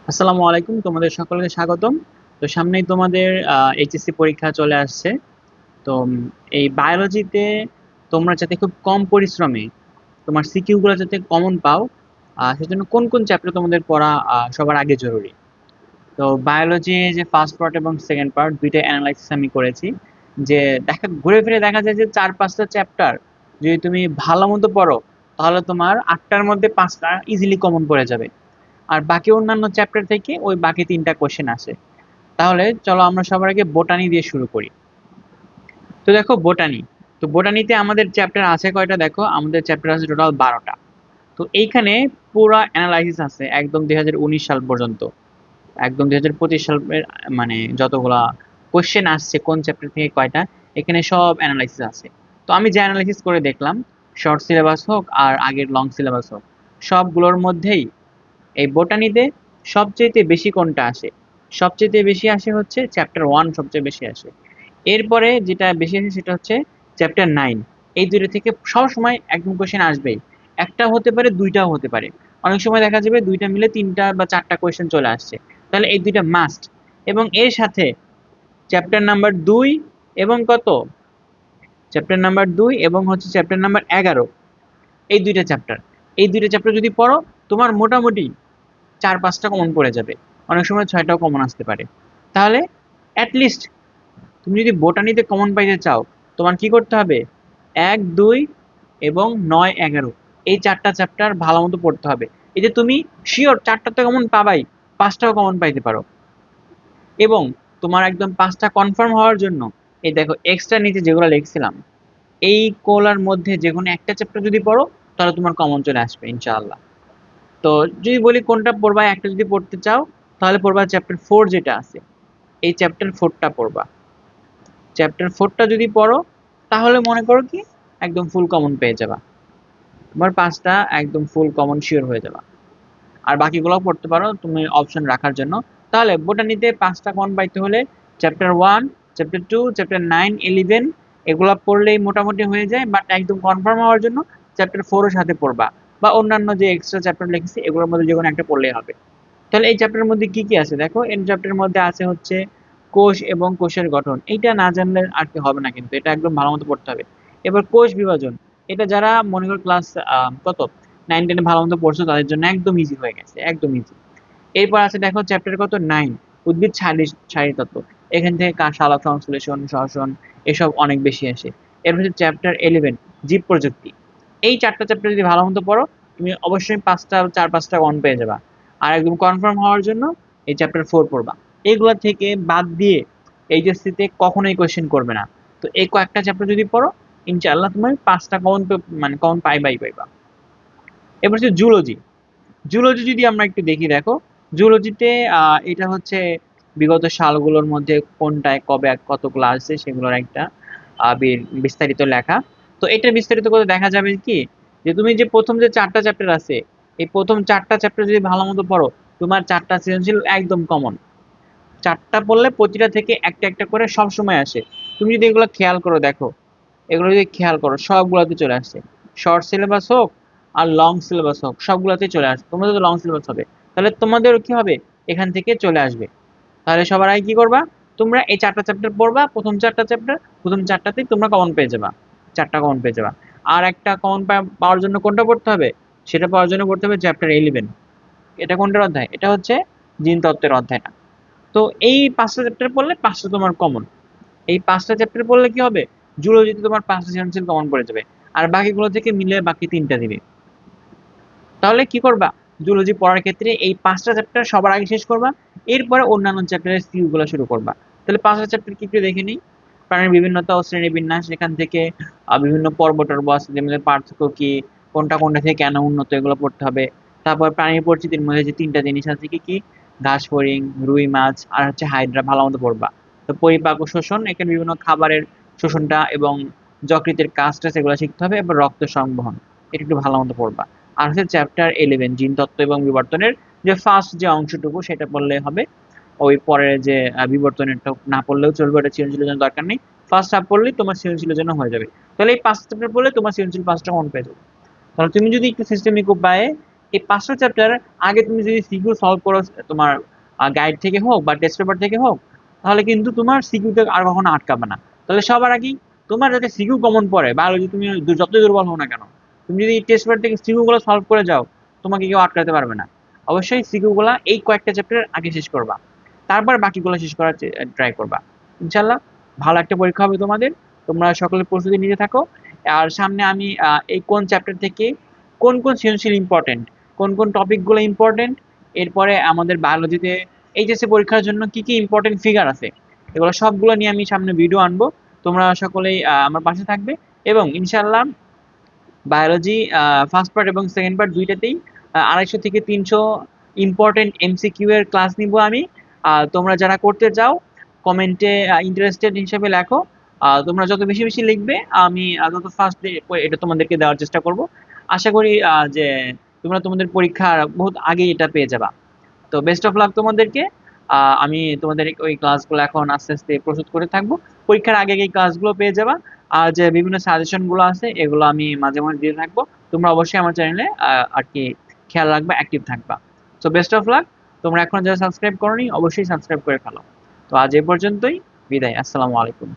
আসসালামু আলাইকুম, তোমাদের সকলকে স্বাগতম। তো সামনেই তোমাদের এইচএসসি পরীক্ষা চলে আসছে। তো এই বায়োলজিতে তোমরা যাতে খুব কম পরিশ্রমে তোমার সিকিউ গুলো যাতে কমন পাও, সেজন্য কোন কোন চ্যাপ্টার তোমাদের পড়া সবার আগে জরুরি। তো বায়োলজি যে ফার্স্ট পার্ট এবং সেকেন্ড পার্ট দুইটা অ্যানালাইসিস আমি করেছি। যে ঘুরে ফিরে দেখা যায় যে 4-5টা চ্যাপ্টার যদি তুমি ভালো মতো পড়ো, তাহলে তোমার 8টার মধ্যে 5টা ইজিলি কমন পড়ে যাবে। আর বাকি অন্যান্য চ্যাপ্টার থেকে ওই বাকি 3টা কোশ্চেন আসে। তাহলে চলো আমরা সবার আগে বোটানি দিয়ে শুরু করি। তো দেখো বোটানি, তো বোটানিতে আমাদের চ্যাপ্টার আছে কয়টা? দেখো আমাদের চ্যাপ্টার আছে টোটাল 12টা। তো এইখানে পুরা অ্যানালাইসিস আছে একদম 2019 সাল পর্যন্ত, একদম 2025 সালের, মানে যতগুলা কোশ্চেন আসছে কোন চ্যাপ্টার থেকে কয়টা, এখানে সব অ্যানালাইসিস আছে। তো আমি যে অ্যানালাইসিস করে দেখলাম, শর্ট সিলেবাস হোক আর আগের লং সিলেবাস হোক, সবগুলোর মধ্যেই এই বোটানিতে সবচেয়ে বেশি কোনটা আসে? সবচেয়ে বেশি আসে হচ্ছে চ্যাপ্টার 1, সবচেয়ে বেশি আসে। এরপরে যেটা বেশি আসে সেটা হচ্ছে চ্যাপ্টার 9। এই দুটো থেকে সব সময় একদম কোশ্চেন আসবেই। একটা হতে পারে, দুইটাও হতে পারে। অনেক সময় দেখা যাবে দুইটা মিলে 3টা বা 4টা কোশ্চেন চলে আসছে। তাহলে এই দুইটা মাস্ট। এবং এর সাথে চ্যাপ্টার নাম্বার 2 এবং কত, চ্যাপ্টার নাম্বার 2 এবং হচ্ছে চ্যাপ্টার নাম্বার 11, এই দুইটা চ্যাপ্টার, এই দুইটা চ্যাপ্টার যদি পড়ো, তোমার মোটামুটি 4-5টা কমন পড়ে যাবে। অনেক সময় 6টাও কমন আসতে পারে। তাহলে অ্যাটলিস্ট তুমি যদি বোটানিতে কমন পাইতে চাও, তোমার কি করতে হবে? 1, 2 এবং 9, 11, এই 4টা চ্যাপ্টার ভালো মতো পড়তে হবে। এতে তুমি শিওর 4টাতে কমন পাবাই, 5টাও কমন পাইতে পারো। এবং তোমার একদম 5টা কনফার্ম হওয়ার জন্য এই দেখো এক্সট্রা নিচে যেগুলো লিখছিলাম, এই কোলার মধ্যে যে কোনো একটা চ্যাপ্টার যদি পড়ো, তাহলে তোমার কমন চলে আসবে ইনশাআল্লাহ। তো যদি বলি কোনটা পড়বা, একটা যদি পড়তে চাও, তাহলে পড়বা চ্যাপ্টার 4 যেটা আছে, এই চ্যাপ্টার 4টা পড়বা। চ্যাপ্টার 4টা যদি পড়ো, তাহলে মনে করো কি একদম ফুল কমন পেয়ে যাবা। তোমার 5টা একদম ফুল কমন শিওর হয়ে যাবা। আর বাকিগুলো পড়তে পারো তুমি অপশন রাখার জন্য। তাহলে বোটানিতে 5টা কমন পাইতে হলে চ্যাপ্টার 1, চ্যাপ্টার 2, চ্যাপ্টার 9, 11 এগুলা পড়লেই মোটামুটি হয়ে যায়। বাট একদম কনফার্ম হওয়ার জন্য চ্যাপ্টার 4 এর সাথে পড়বা, বা অন্যান্য যে এক্সট্রা চ্যাপ্টার লিখেছি এগুলোর মধ্যে যে কোনো একটা পড়লেই হবে। তাহলে এই চ্যাপ্টারের মধ্যে কি কি আছে দেখো। এই চ্যাপ্টারের মধ্যে আছে হচ্ছে কোষ এবং কোষের গঠন। এইটা না জানলে আর কি হবে না, কিন্তু এটা একদম ভালো মতো পড়তে হবে। এবার কোষ বিভাজন, এটা যারা মনে করো ক্লাস কত 9-10 ভালো মতো পড়ছো, তাদের জন্য একদম ইজি হয়ে গেছে, একদম ইজি। এরপর আছে দেখো চ্যাপ্টার কত 9, উদ্ভিদ শারীরতত্ত্ব। এখান থেকে সালোক সংশ্লেষণ, শ্বসন, এসব অনেক বেশি আসে। এরপর হচ্ছে চ্যাপ্টার 11, জীব প্রযুক্তি। এই 4টা চ্যাপ্টার যদি ভালো মতো পড়ো, তুমি অবশ্যই 4-5টা অন পেয়ে যাবা। আর একদম কনফার্ম হওয়ার জন্য এই চ্যাপ্টার 4 পড়বা। এগুলা থেকে বাদ দিয়ে এইচএসসি তে কখনোই কোশ্চেন করবে না। তো এই কয়েকটা চ্যাপ্টার যদি পড়ো, ইনশাআল্লাহ তুমি 5টা কমন, মানে কমন পাইবাই পাইবা। এবার হচ্ছে জুলজি। জুলজি যদি আমরা একটু দেখি, দেখো জুলজিতে এটা হচ্ছে বিগত সালগুলোর মধ্যে কোনটায় কবে কতগুলো আসছে সেগুলোর একটা বিস্তারিত লেখা। তো এটা বিস্তারিত করে দেখা যাবে কি, যে তুমি যে প্রথম যে 4টা চ্যাপ্টার আছে, এই প্রথম 4টা চ্যাপ্টার যদি ভালো মতো পড়ো, তোমার 4টা সৃজনশীল একদম কমন। 4টা পড়লে প্রতিটা থেকে একটা একটা করে সব সময় আসে। তুমি যদি এগুলো খেয়াল করো, দেখো এগুলো যদি খেয়াল করো সবগুলোতে চলে আসছে। শর্ট সিলেবাস হোক আর লং সিলেবাস হোক, সবগুলোতেই চলে আসবে। তোমাদের তো লং সিলেবাস হবে, তাহলে তোমাদেরও কি হবে, এখান থেকে চলে আসবে। তাহলে সবার আগে কি করবা, তোমরা এই 4টা চ্যাপ্টার পড়বা, প্রথম 4টা চ্যাপ্টার, প্রথম 4টাতেই তোমরা কমন পেয়ে যাবা, 4টা কমন পেয়ে যাবা। আর একটা কমন পাওয়ার জন্য কোনটা পড়তে হবে? সেটা পাওয়ার জন্য পড়তে হবে চ্যাপ্টার 11। এটা কোনটার অধ্যায়? এটা হচ্ছে জিনতত্ত্বের অধ্যায়টা। তো এই 5টা চ্যাপ্টার পড়লে 5টা তোমার কমন। এই 5টা চ্যাপ্টার পড়লে কি হবে, জুলজিতে তোমার 5টা সৃজনশীল কমন পড়ে যাবে। আর বাকিগুলো থেকে মিলে বাকি 3টা দিবে। তাহলে কি করবা, জুলজি পড়ার ক্ষেত্রে এই 5টা চ্যাপ্টার সবার আগে শেষ করবা। এরপরে অন্যান্য চ্যাপ্টারের সিউ গুলো শুরু করবা। তাহলে 5টা চ্যাপ্টার কি একটু দেখে নিই। প্রাণীর বিভিন্নতা ও শ্রেণীবিন্যাস, এখান থেকে বিভিন্ন পর্ব টর্ব আছে, যেমন পার্থক্য কি, কোনটা কোনটা থেকে কেন উন্নত, এগুলো পড়তে হবে। তারপর প্রাণীর পরিচিতির মধ্যে যে 3টা জিনিস আছে, কি কি? ঘাস ফড়িং, রুই মাছ আর হচ্ছে হাইড্রা, ভালো মতো পড়বা। তো পরিপাক ও শোষণ, এখানে বিভিন্ন খাবারের শোষণটা এবং যকৃতের কাজটা সেগুলো শিখতে হবে। এবার রক্ত সংবহন, এটা একটু ভালো মতো পড়বা। আর হচ্ছে চ্যাপ্টার 11, জিনতত্ত্ব এবং বিবর্তনের যে ফার্স্ট যে অংশটুকু, সেটা পড়লে হবে। ওই পরের যে বিবর্তনেরটা না পড়লেও চলবে, ওটা সৃজনশীলের জন্য দরকার নেই। ফার্স্ট হাফ পড়লেই তোমার সৃজনশীলের জন্য হয়ে যাবে। তাহলে এই 5 চ্যাপ্টার পড়লে তোমার সৃজনশীল 5টা কমন পেয়ে যাবে। তাহলে তুমি যদি একটু সিস্টেমিক উপায়ে এই 5টা চ্যাপ্টার আগে তুমি যদি সিকিউ সলভ করো তোমার গাইড থেকে হোক বা টেস্ট পেপার থেকে হোক, তাহলে কিন্তু তোমার সিকিউতে আর কখনো আটকাবে না। তাহলে সবার আগেই তোমার যাতে সিকিউ কমন পড়ে, বায়োলজি তুমি যতই দুর্বল হও না কেন, তুমি যদি টেস্ট পেপার থেকে সিকিউ গুলো সলভ করে যাও, তোমাকে কেউ আটকাতে পারবে না। অবশ্যই সিকিউ গুলা এই কয়েকটা চ্যাপ্টার আগে শেষ করবা, তারপর বাকিগুলো শেষ করার ট্রাই করবা। ইনশাল্লাহ ভালো একটা পরীক্ষা হবে তোমাদের। তোমরা সকলে প্রস্তুতি নিতে থাকো। আর সামনে আমি এই কোন চ্যাপ্টার থেকে কোন কোন সৃজনশীল ইম্পর্টেন্ট, কোন কোন টপিকগুলো ইম্পর্টেন্ট, এরপরে আমাদের বায়োলজিতে এইচএসসি পরীক্ষার জন্য কি কি ইম্পর্টেন্ট ফিগার আছে, এগুলো সবগুলো নিয়ে আমি সামনে ভিডিও আনবো। তোমরা সকলেই আমার পাশে থাকবে। এবং ইনশাল্লাহ বায়োলজি ফার্স্ট পার্ট এবং সেকেন্ড পার্ট দুইটাতেই 250 থেকে 300 ইম্পর্টেন্ট এমসিকিউ এর ক্লাস নিব আমি। তোমরা যারা করতে চাও কমেন্টে ইন্টারেস্টেড হিসেবে লেখো। তোমরা যত বেশি বেশি লিখবে আমি তত ফার্স্ট এটা তোমাদেরকে দেওয়ার চেষ্টা করব। আশা করি যে তোমরা তোমাদের পরীক্ষার বহুত আগেই এটা পেয়ে যাবা। তো বেস্ট অফ লাক তোমাদেরকে। আমি তোমাদের ওই ক্লাসগুলো এখন আস্তে আস্তে প্রস্তুত করে থাকবো। পরীক্ষার আগে এই ক্লাসগুলো পেয়ে যাবা। আর যে বিভিন্ন সাজেশন গুলো আছে এগুলো আমি মাঝে মাঝে দিয়ে থাকবো। তোমরা অবশ্যই আমার চ্যানেলে আর কি খেয়াল রাখবা, অ্যাক্টিভ থাকবা। তো বেস্ট অফ লাক। তোমরা এখন যারা সাবস্ক্রাইব করোনি অবশ্যই সাবস্ক্রাইব করে ফেলো। তো আজ এই পর্যন্তই, বিদায়, আসসালামু আলাইকুম।